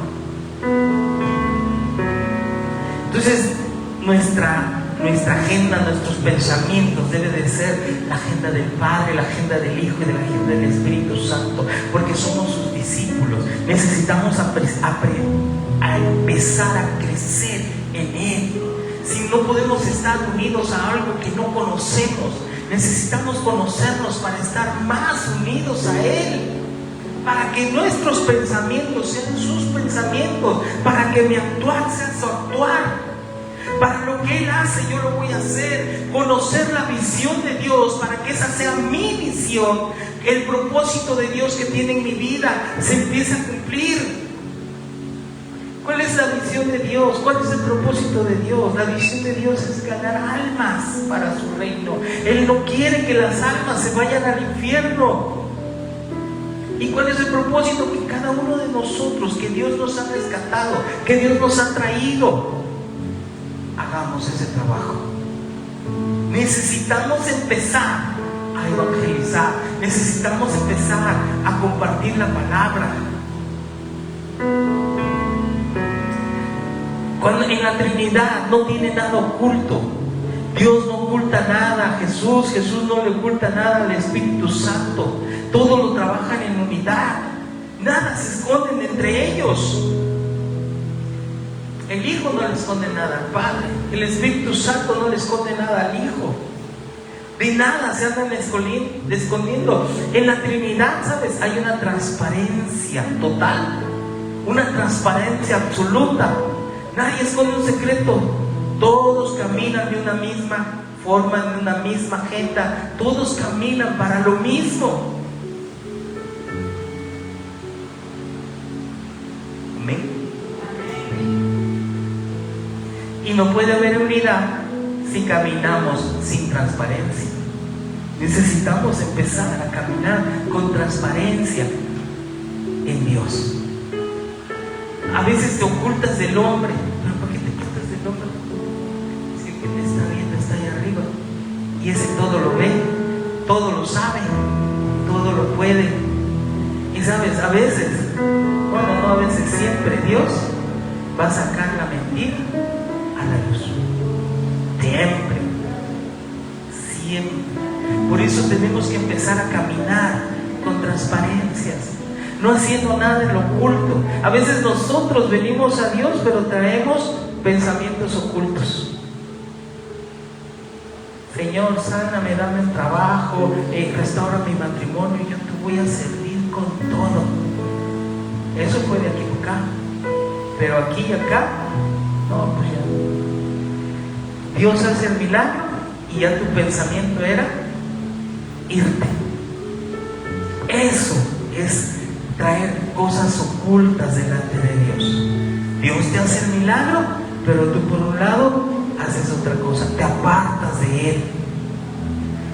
Entonces nuestra agenda, nuestros pensamientos debe de ser la agenda del Padre, la agenda del Hijo y de la agenda del Espíritu Santo, porque somos sus discípulos. Necesitamos a empezar a crecer en Él. Si no podemos estar unidos a algo que no conocemos, necesitamos conocernos para estar más unidos a Él, para que nuestros pensamientos sean sus pensamientos, para que mi actuar sea su actuar. Para lo que Él hace, yo lo voy a hacer. Conocer la visión de Dios, para que esa sea mi visión. El propósito de Dios que tiene en mi vida se empiece a cumplir. ¿Cuál es la visión de Dios? ¿Cuál es el propósito de Dios? La visión de Dios es ganar almas para su reino. Él no quiere que las almas se vayan al infierno. ¿Y cuál es el propósito? Que cada uno de nosotros, que Dios nos ha rescatado, que Dios nos ha traído, hagamos ese trabajo. Necesitamos empezar a evangelizar, necesitamos empezar a compartir la palabra. Cuando en la Trinidad no tiene nada oculto, Dios no oculta nada a Jesús no le oculta nada al Espíritu Santo. Todo lo trabajan en unidad, nada se esconden entre ellos. El Hijo no le esconde nada al Padre, el Espíritu Santo no le esconde nada al Hijo. De nada se andan escondiendo. En la Trinidad, ¿sabes? Hay una transparencia total, una transparencia absoluta. Nadie esconde un secreto. Todos caminan de una misma forma, de una misma agenda. Todos caminan para lo mismo. Amén. Y no puede haber unidad si caminamos sin transparencia. Necesitamos empezar a caminar con transparencia en Dios. A veces te ocultas del hombre. ¿Pero por qué te ocultas del hombre? Si el que te está viendo está ahí arriba, y ese todo lo ve, todo lo sabe, todo lo puede. Y sabes, a veces, bueno, no a veces, siempre Dios va a sacar la mentira a la luz. Siempre. Por eso tenemos que empezar a caminar con transparencias, no haciendo nada en lo oculto. A veces nosotros venimos a Dios, pero traemos pensamientos ocultos. Señor, sáname, dame el trabajo, restaura mi matrimonio, yo te voy a servir con todo. Eso puede equivocar, pero aquí y acá, no, pues ya. Dios hace el milagro y ya tu pensamiento era irte. Eso es traer cosas ocultas delante de Dios. Dios te hace el milagro, pero tú por un lado haces otra cosa, te apartas de Él.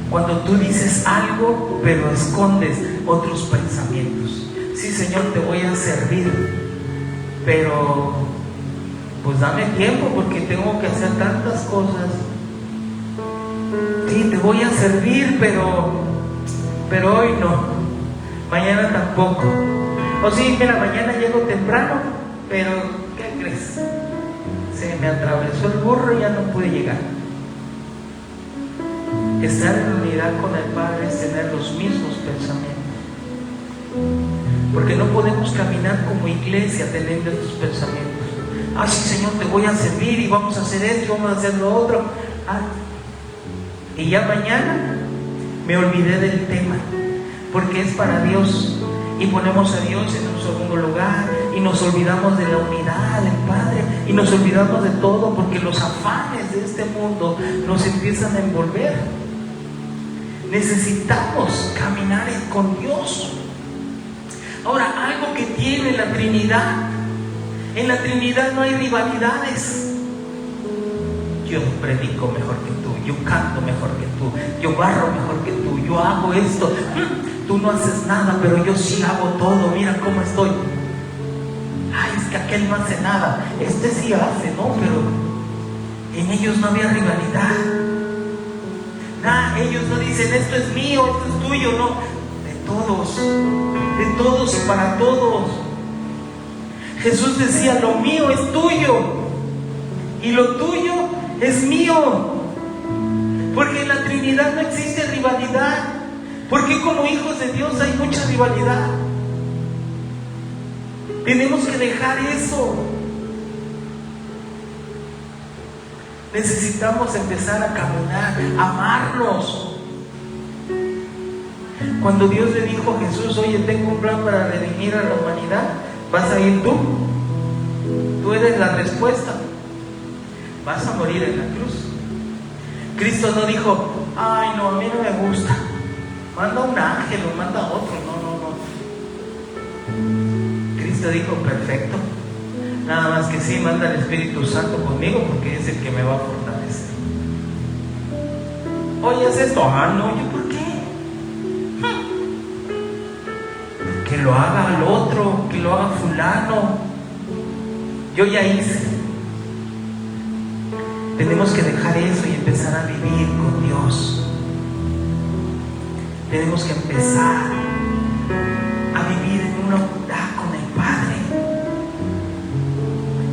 Cuando tú dices algo, pero escondes otros pensamientos. Sí, Señor, te voy a servir, pero pues dame tiempo porque tengo que hacer tantas cosas. Sí, te voy a servir, pero hoy no, mañana tampoco. O sí, mira, mañana llego temprano, pero ¿qué crees? Se me atravesó el burro y ya no pude llegar. Estar en unidad con el Padre es tener los mismos pensamientos. Porque no podemos caminar como iglesia teniendo estos pensamientos. Ah, sí, Señor, te voy a servir y vamos a hacer esto, vamos a hacer lo otro. Y ya mañana me olvidé del tema, porque es para Dios. Y ponemos a Dios en un segundo lugar y nos olvidamos de la unidad del Padre y nos olvidamos de todo porque los afanes de este mundo nos empiezan a envolver. Necesitamos caminar con Dios. Ahora, algo que tiene la Trinidad, en la Trinidad no hay rivalidades. Yo predico mejor que tú, yo canto mejor que tú, yo barro mejor que tú, yo hago esto. Tú no haces nada, pero yo sí hago todo. Mira cómo estoy. Ay, es que aquel no hace nada. Este sí hace, ¿no? Pero en ellos no había rivalidad. Nada, ellos no dicen esto es mío, esto es tuyo, no. De todos y para todos. Jesús decía, lo mío es tuyo y lo tuyo es mío. Porque en la Trinidad no existe rivalidad. Porque como hijos de Dios hay mucha rivalidad. Tenemos que dejar eso. Necesitamos empezar a caminar, a amarnos. Cuando Dios le dijo a Jesús, oye, tengo un plan para redimir a la humanidad, ¿vas a ir tú? Tú eres la respuesta. Vas a morir en la cruz. Cristo no dijo, ay no, a mí no me gusta, manda un ángel o manda otro. No. Cristo dijo, perfecto, nada más que sí, manda el Espíritu Santo conmigo porque es el que me va a fortalecer. Oye, ¿es esto? No, ¿yo por qué? Que lo haga el otro, que lo haga fulano. Yo ya hice. Tenemos que dejar eso y empezar a vivir con Dios. Tenemos que empezar a vivir en una unidad con el Padre.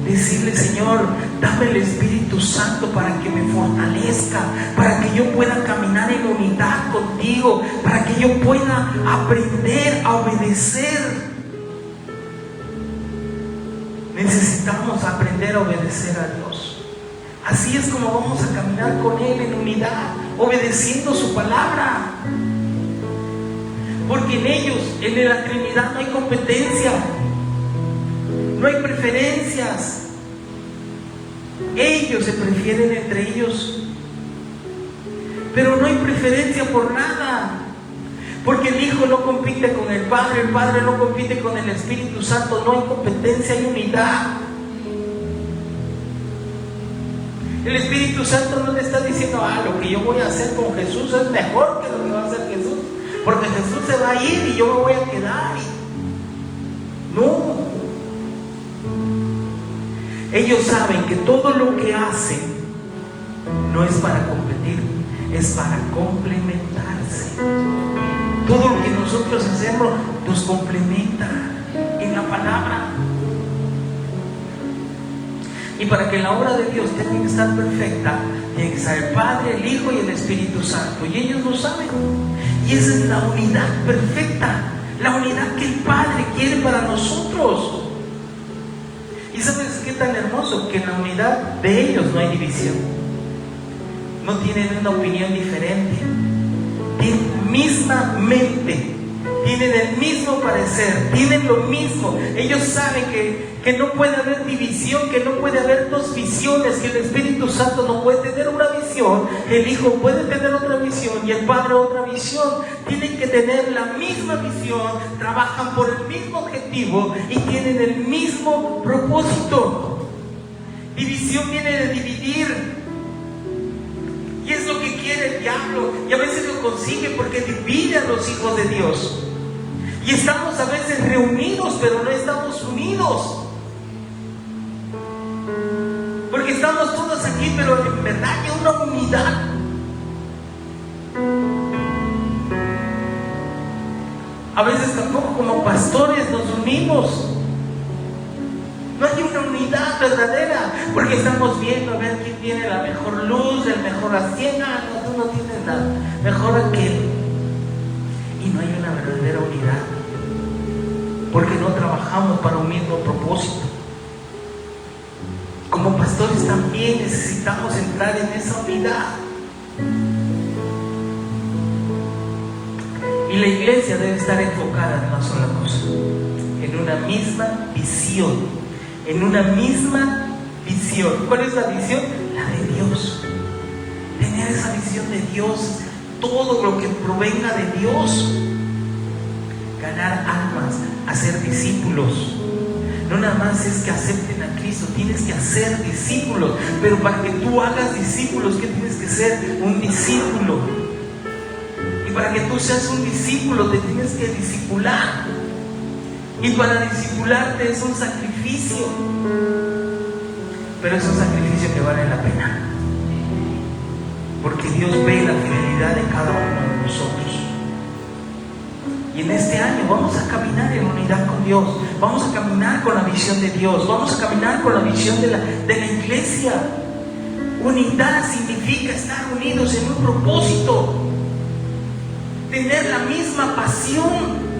Decirle, Señor, dame el Espíritu Santo para que me fortalezca, para que yo pueda caminar en unidad contigo, para que yo pueda aprender a obedecer. Necesitamos aprender a obedecer a Dios. Así es como vamos a caminar con Él en unidad, obedeciendo su palabra. Porque en ellos, en la Trinidad, no hay competencia, no hay preferencias. Ellos se prefieren entre ellos, pero no hay preferencia por nada. Porque el Hijo no compite con el Padre no compite con el Espíritu Santo, no hay competencia, hay unidad. El Espíritu Santo no te está diciendo, lo que yo voy a hacer con Jesús es mejor que lo que va a hacer Jesús, porque Jesús se va a ir y yo me voy a quedar. No. Ellos saben que todo lo que hacen no es para competir, es para complementarse. Todo lo que nosotros hacemos nos complementa en la palabra. Y para que la obra de Dios tenga que estar perfecta, tiene que estar el Padre, el Hijo y el Espíritu Santo. Y ellos lo saben. Y esa es la unidad perfecta, la unidad que el Padre quiere para nosotros. ¿Y sabes qué tan hermoso? Que en la unidad de ellos no hay división. no tienen una opinión diferente, tienen misma mente, tienen el mismo parecer, tienen lo mismo. Ellos saben que no puede haber división, que no puede haber dos visiones, que el Espíritu Santo no puede tener una visión, el Hijo puede tener otra visión y el Padre otra visión. Tienen que tener la misma visión, trabajan por el mismo objetivo y tienen el mismo propósito. División viene de dividir. Y es lo que quiere el diablo, y a veces lo consigue porque divide a los hijos de Dios. Y estamos a veces reunidos, pero no estamos unidos. Porque estamos todos aquí, pero en verdad hay una unidad. A veces tampoco como pastores nos unimos. No hay una unidad verdadera, porque estamos viendo a ver quién tiene la mejor luz, el mejor asiento. No, tú no tienes nada, mejor aquel. Y no hay una verdadera unidad, porque no trabajamos para un mismo propósito. Como pastores también necesitamos entrar en esa unidad. Y la iglesia debe estar enfocada en una sola cosa, en una misma visión. En una misma visión. ¿Cuál es la visión? La de Dios. Tener esa visión de Dios, todo lo que provenga de Dios. Ganar almas, hacer discípulos. No nada más es que acepten a Cristo, tienes que hacer discípulos. Pero para que tú hagas discípulos, ¿qué tienes que ser? Un discípulo. Y para que tú seas un discípulo, te tienes que discipular. Y para discipularte es un sacrificio, pero es un sacrificio que vale la pena, porque Dios ve la fidelidad de cada uno de nosotros. Y en este año vamos a caminar en unidad con Dios, vamos a caminar con la visión de Dios, vamos a caminar con la visión de la iglesia. Unidad significa estar unidos en un propósito, tener la misma pasión.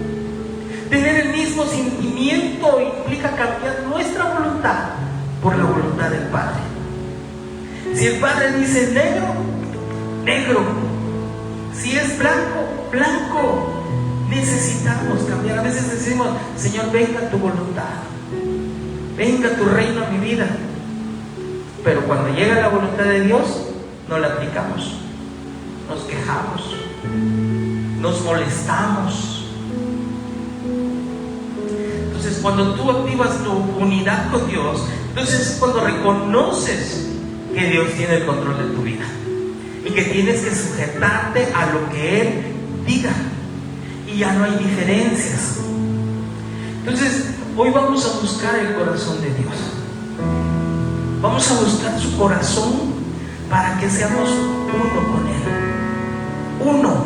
Tener el mismo sentimiento implica cambiar nuestra voluntad por la voluntad del Padre. Si el Padre dice negro, negro. Si es blanco, blanco. Necesitamos cambiar. A veces decimos, Señor, venga tu voluntad, venga tu reino a mi vida. Pero cuando llega la voluntad de Dios, no la aplicamos. Nos quejamos, nos molestamos. Entonces, cuando tú activas tu unidad con Dios, entonces es cuando reconoces que Dios tiene el control de tu vida y que tienes que sujetarte a lo que Él diga, y ya no hay diferencias. Entonces, hoy vamos a buscar el corazón de Dios. Vamos a buscar su corazón para que seamos uno con Él. Uno.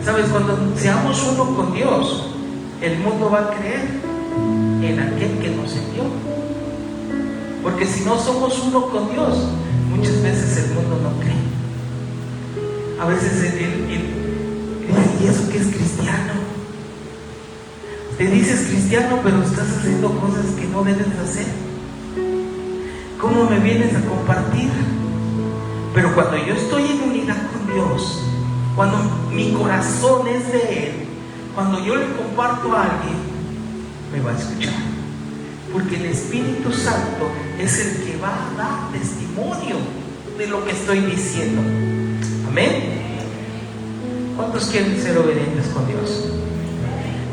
¿Sabes? Cuando seamos uno con Dios, el mundo va a creer en aquel que nos envió. Porque si no somos uno con Dios, muchas veces el mundo no cree. A veces ¿y eso qué es cristiano? Te dices cristiano, pero estás haciendo cosas que no debes hacer. ¿Cómo me vienes a compartir? Pero cuando yo estoy en unidad con Dios, cuando mi corazón es de Él, cuando yo le comparto a alguien, me va a escuchar, porque el Espíritu Santo es el que va a dar testimonio de lo que estoy diciendo. Amén. ¿Cuántos quieren ser obedientes con Dios?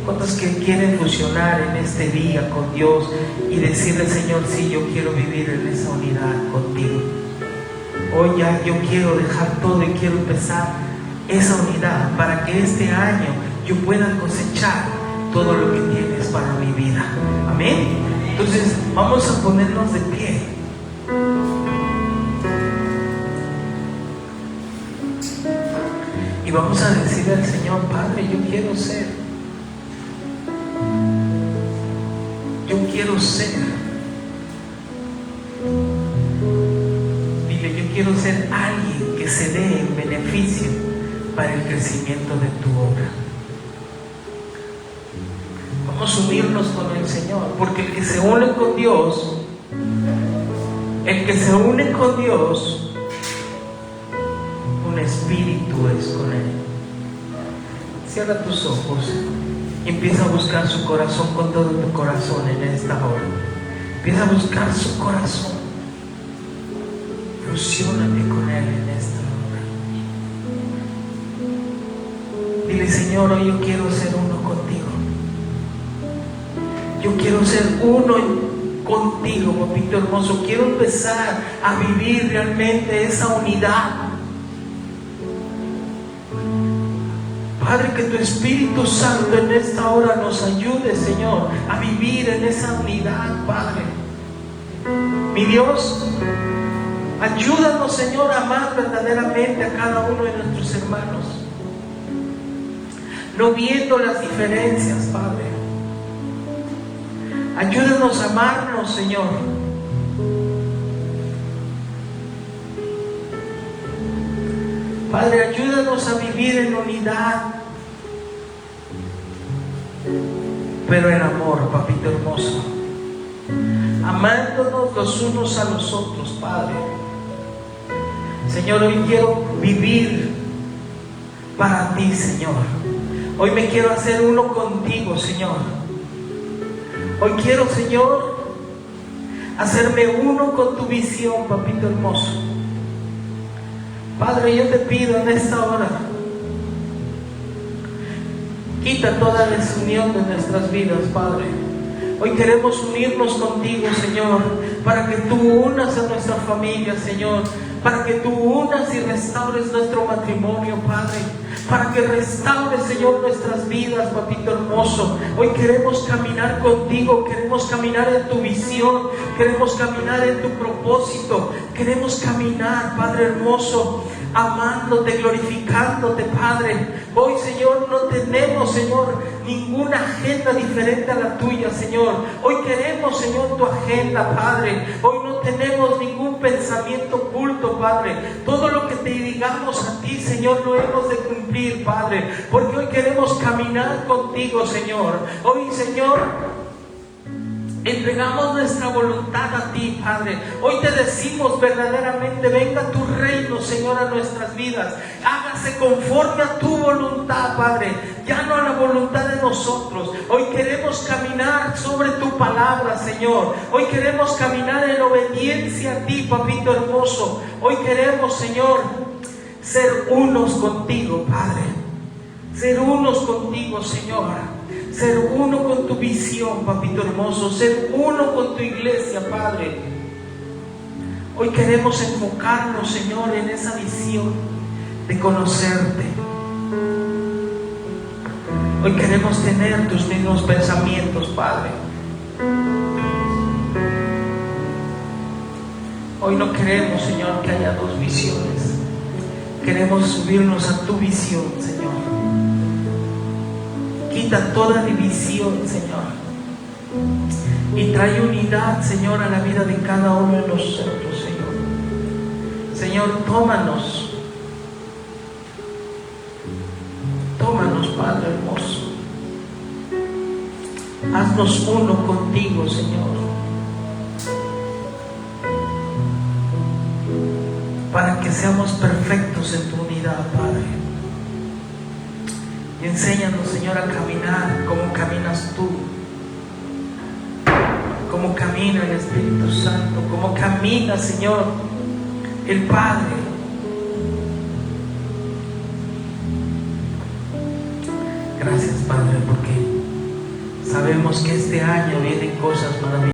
¿Cuántos que quieren fusionar en este día con Dios y decirle, Señor, sí, yo quiero vivir en esa unidad contigo? Hoy ya yo quiero dejar todo y quiero empezar esa unidad para que este año yo pueda cosechar todo lo que tienes para mi vida. Amén. Entonces vamos a ponernos de pie. Y vamos a decirle al Señor, Padre, yo quiero ser. Dile, yo quiero ser alguien que se dé en beneficio para el crecimiento de tu obra. Vamos a unirnos con el Señor, porque el que se une con Dios El que se une con Dios, un espíritu es con Él. Cierra tus ojos y empieza a buscar su corazón con todo tu corazón en esta hora. Empieza a buscar su corazón. Fusiónate con Él en esta hora. Dile: Señor, hoy yo quiero ser uno contigo. Yo quiero ser uno contigo, papito hermoso. Quiero empezar a vivir realmente esa unidad. Padre, que tu Espíritu Santo en esta hora nos ayude, Señor, a vivir en esa unidad, Padre. Mi Dios, ayúdanos, Señor, a amar verdaderamente a cada uno de nuestros hermanos, no viendo las diferencias, Padre. Ayúdanos a amarnos, Señor. Padre, ayúdanos a vivir en unidad, pero en amor, papito hermoso, amándonos los unos a los otros, Padre. Señor, hoy quiero vivir para ti, Señor. Hoy me quiero hacer uno contigo, Señor. Hoy quiero, Señor, hacerme uno con tu visión, papito hermoso. Padre, yo te pido en esta hora, quita toda desunión de nuestras vidas, Padre. Hoy queremos unirnos contigo, Señor, para que tú unas a nuestra familia, Señor, para que tú unas y restaures nuestro matrimonio, Padre, para que restaures, Señor, nuestras vidas, papito hermoso. Hoy queremos caminar contigo, queremos caminar en tu visión, queremos caminar en tu propósito, queremos caminar, Padre hermoso, amándote, glorificándote, Padre. Hoy, Señor, no tenemos, Señor, ninguna agenda diferente a la tuya, Señor. Hoy queremos, Señor, tu agenda, Padre. Hoy no tenemos ningún pensamiento oculto, Padre. Todo lo que te digamos a ti, Señor, lo hemos de cumplir, Padre, porque hoy queremos caminar contigo, Señor. Hoy, Señor, entregamos nuestra voluntad a ti, Padre. Hoy te decimos verdaderamente: venga tu reino, Señor, a nuestras vidas. Hágase conforme a tu voluntad, Padre, ya no a la voluntad de nosotros. Hoy queremos caminar sobre tu palabra, Señor. Hoy queremos caminar en obediencia a ti, papito hermoso. Hoy queremos, Señor, ser unos contigo, Padre. Ser unos contigo, Señor. Ser uno con tu visión, papito hermoso. Ser uno con tu iglesia, Padre. Hoy queremos enfocarnos, Señor, en esa visión de conocerte. Hoy queremos tener tus mismos pensamientos, Padre. Hoy no queremos, Señor, que haya dos visiones. Queremos subirnos a tu visión, Señor. Quita toda división, Señor, y trae unidad, Señor, a la vida de cada uno de nosotros, Señor. Señor, tómanos, Padre hermoso. Haznos uno contigo, Señor, para que seamos perfectos en tu unidad, Padre. Y enséñanos, Señor, a caminar como caminas tú, como camina el Espíritu Santo, como camina, Señor, el Padre. Gracias, Padre, porque sabemos que este año vienen cosas maravillosas.